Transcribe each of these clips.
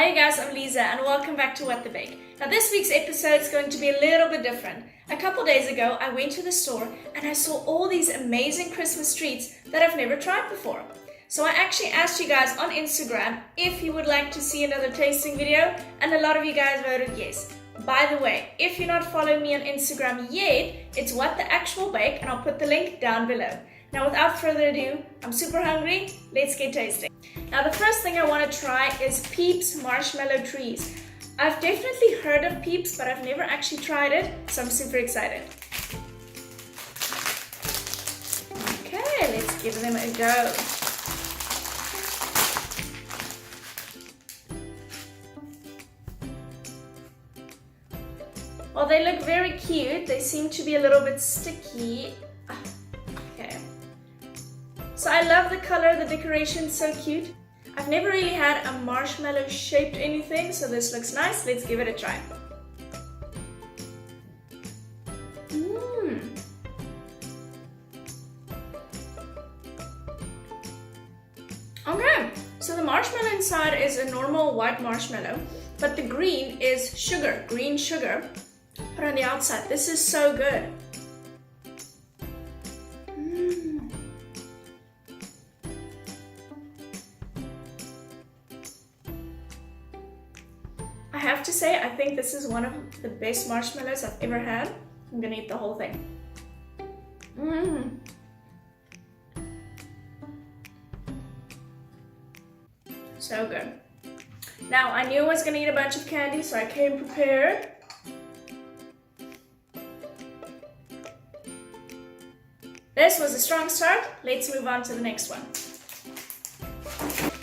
Hey guys, I'm Lisa and welcome back to What the Bake. Now this week's episode is going to be a little bit different. A couple days ago I went to the store and I saw all these amazing Christmas treats that I've never tried before. So I actually asked you guys on Instagram if you would like to see another tasting video, and a lot of you guys voted yes. By the way, if you're not following me on Instagram yet, it's What the Actual Bake and I'll put the link down below. Now without further ado, I'm super hungry, let's get tasting. Now the first thing I want to try is Peeps marshmallow trees. I've definitely heard of Peeps, but I've never actually tried it, so I'm super excited. Okay, let's give them a go. Well, they look very cute. They seem to be a little bit sticky. Okay. So I love the color, the decoration's so cute. I've never really had a marshmallow shaped anything, so this looks nice. Let's give it a try. Okay, so the marshmallow inside is a normal white marshmallow, but the green is sugar, green sugar, put on the outside. This is so good. I have to say, I think this is one of the best marshmallows I've ever had. I'm gonna eat the whole thing. So good. Now, I knew I was gonna eat a bunch of candy, so I came prepared. This was a strong start. Let's move on to the next one.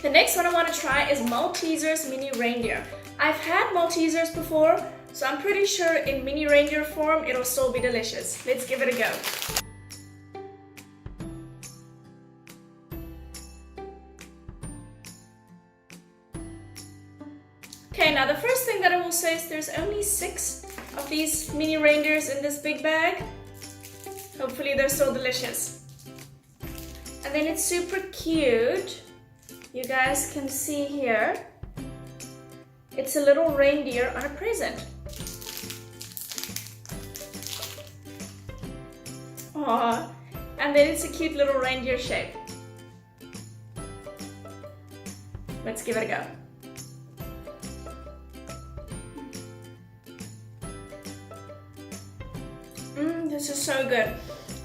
The next one I want to try is Maltesers mini reindeer. I've had Maltesers before, so I'm pretty sure in mini reindeer form it'll still be delicious. Let's give it a go. Okay, now the first thing that I will say is there's only 6 of these mini reindeers in this big bag. Hopefully they're still delicious. And then it's super cute. You guys can see here. It's a little reindeer on a present. Aww. And then it's a cute little reindeer shape. Let's give it a go. This is so good.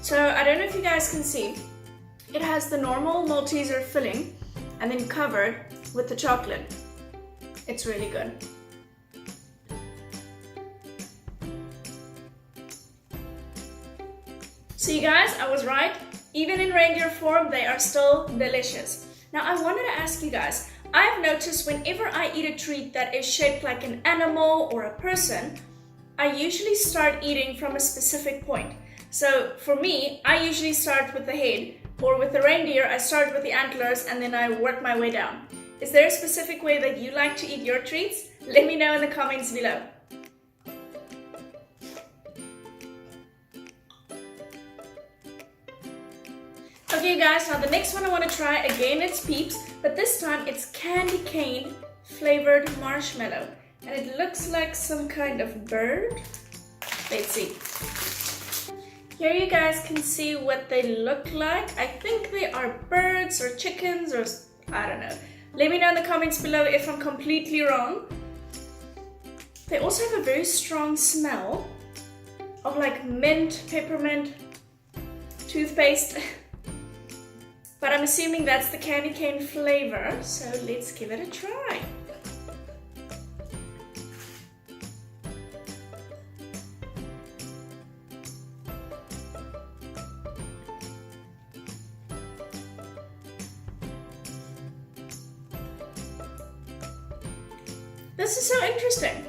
So I don't know if you guys can see. It has the normal Malteser filling and then covered with the chocolate. It's really good. So you guys, I was right. Even in reindeer form, they are still delicious. Now I wanted to ask you guys, I've noticed whenever I eat a treat that is shaped like an animal or a person, I usually start eating from a specific point. So for me, I usually start with the head, or with the reindeer, I start with the antlers and then I work my way down. Is there a specific way that you like to eat your treats? Let me know in the comments below. Okay guys, now the next one I want to try, again it's Peeps, but this time it's candy cane flavored marshmallow. And it looks like some kind of bird. Let's see. Here you guys can see what they look like. I think they are birds or chickens or I don't know. Let me know in the comments below if I'm completely wrong. They also have a very strong smell of like mint, peppermint, toothpaste. But I'm assuming that's the candy cane flavor, so let's give it a try. This is so interesting.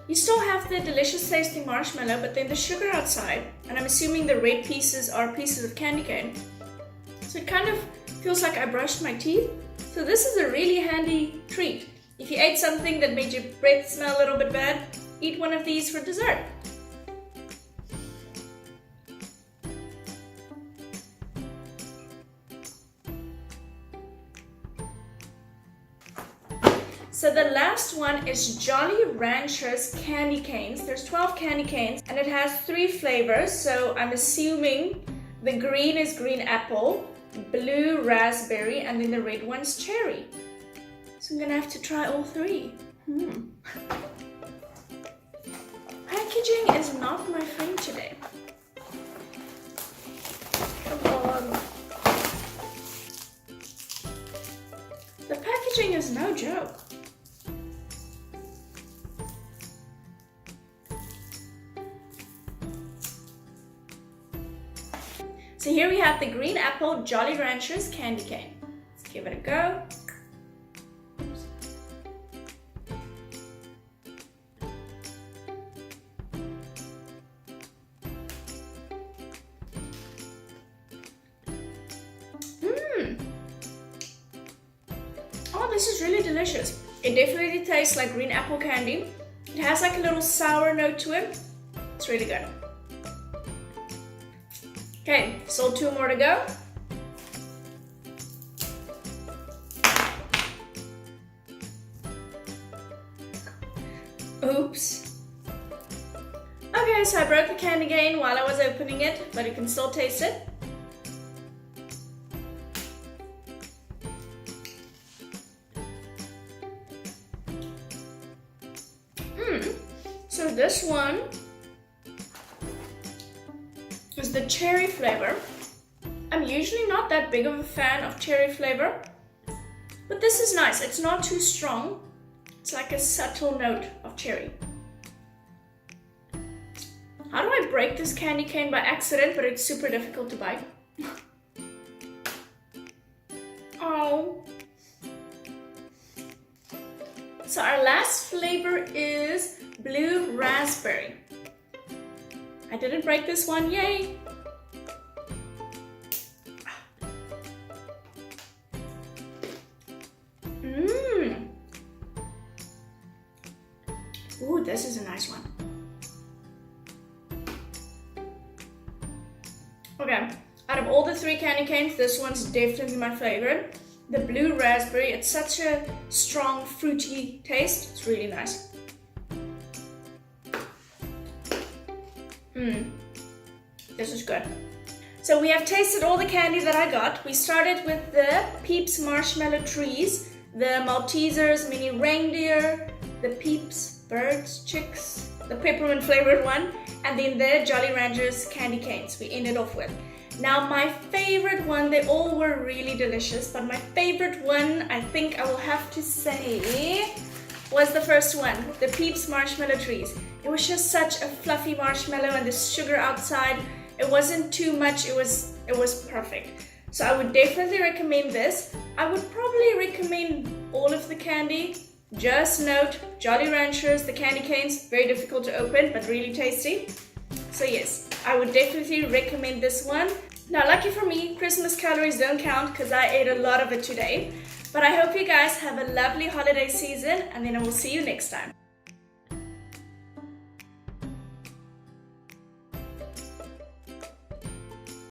You still have the delicious tasting marshmallow, but then the sugar outside, and I'm assuming the red pieces are pieces of candy cane. So it kind of feels like I brushed my teeth. So this is a really handy treat. If you ate something that made your breath smell a little bit bad, eat one of these for dessert. So So the last one is Jolly Ranchers candy canes. There's 12 candy canes and it has 3 flavors. So I'm assuming the green is green apple, blue raspberry, and then the red one's cherry. So I'm gonna have to try all 3. Packaging is not my friend today. Come on. The packaging is no joke. So here we have the green apple Jolly Ranchers candy cane. Let's give it a go. Oh, this is really delicious. It definitely tastes like green apple candy. It has like a little sour note to it. It's really good. Okay, so 2 more to go. Oops. Okay, so I broke the candy cane while I was opening it, but you can still taste it. So this one is the cherry flavor. I'm usually not that big of a fan of cherry flavor, but this is nice. It's not too strong. It's like a subtle note of cherry. How do I break this candy cane by accident, but it's super difficult to bite? Oh. So our last flavor is blue raspberry. I didn't break this one, yay! Ooh, this is a nice one. Okay, out of all the 3 candy canes, this one's definitely my favorite. The blue raspberry, it's such a strong fruity taste. It's really nice. This is good. So we have tasted all the candy that I got. We started with the Peeps marshmallow trees, the Maltesers mini reindeer, the Peeps birds, chicks, the peppermint flavored one, and then the Jolly Ranchers candy canes we ended off with. Now my favorite one, they all were really delicious, but my favorite one, I think I will have to say, was the first one, the Peeps marshmallow trees. It was just such a fluffy marshmallow and the sugar outside. It wasn't too much, it was perfect. So I would definitely recommend this. I would probably recommend all of the candy. Just note, Jolly Ranchers, the candy canes, very difficult to open, but really tasty. So yes, I would definitely recommend this one. Now, lucky for me, Christmas calories don't count because I ate a lot of it today. But I hope you guys have a lovely holiday season, and then I will see you next time.